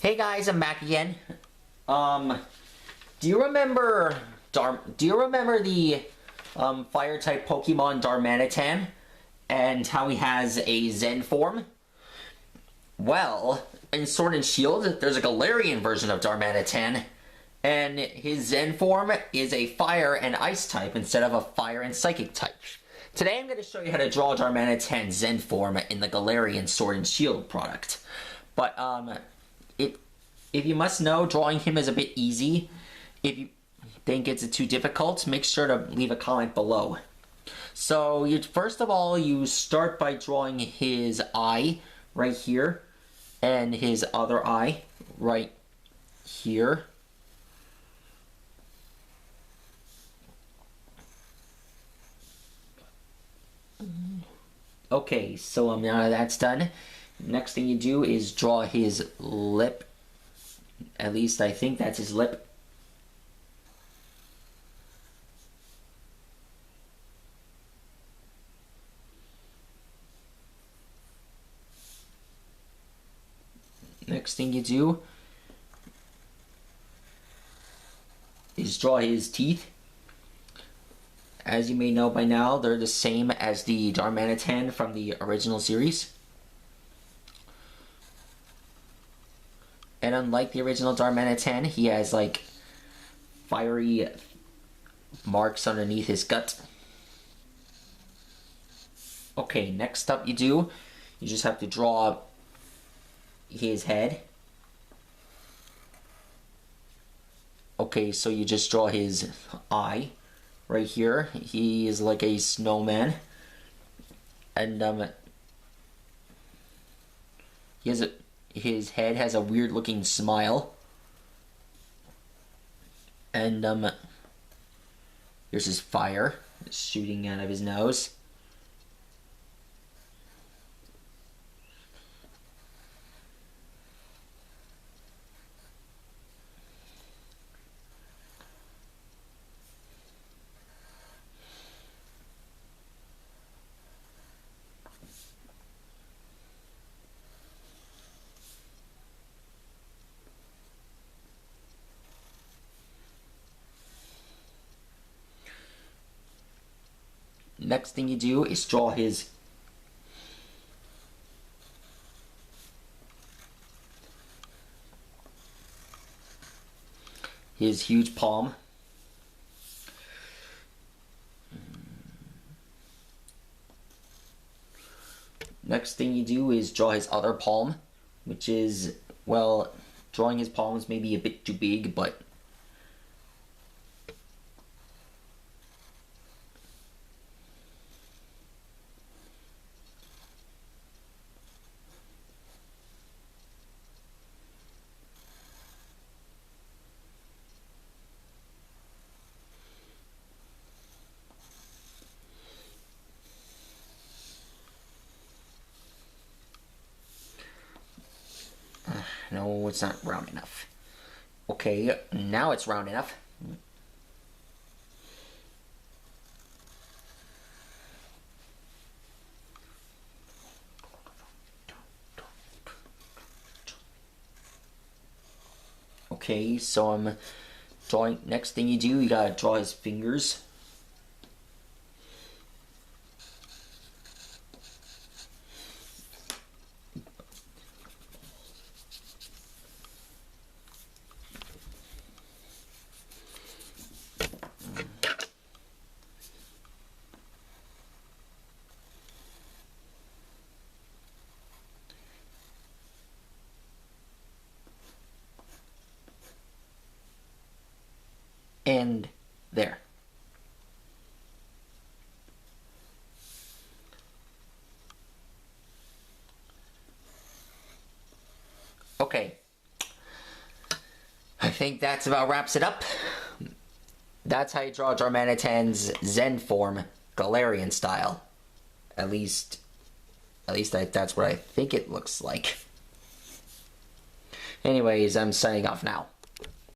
Hey guys, I'm back again. Do you remember the fire type Pokemon Darmanitan and how he has a Zen form? Well, in Sword and Shield, there's a Galarian version of Darmanitan, and his Zen form is a fire and ice type instead of a fire and psychic type. Today I'm going to show you how to draw Darmanitan's Zen form in the Galarian Sword and Shield product. But if you must know, drawing him is a bit easy. If you think it's too difficult, make sure to leave a comment below. So first of all, you start by drawing his eye right here and his other eye right here. Okay, so now that's done. Next thing you do is draw his lip. At least I think that's his lip. Next thing you do is draw his teeth. As you may know by now, they're the same as the Darmanitan from the original series. And unlike the original Darmanitan, he has like fiery marks underneath his gut. Okay, next up you just have to draw his head. Okay, so you just draw his eye right here. He is like a snowman. And his head has a weird looking smile. And here's his fire shooting out of his nose. Next thing you do is draw his huge palm. Next thing you do is draw his other palm, which is, well, drawing his palms may be a bit too big, but no, it's not round enough. Okay, now it's round enough. Okay, so I'm drawing, next thing you do, you gotta draw his fingers. And there. Okay. I think that's about wraps it up. That's how you draw Darmanitan's Zen form, Galarian style. At least that's what I think it looks like. Anyways, I'm signing off now.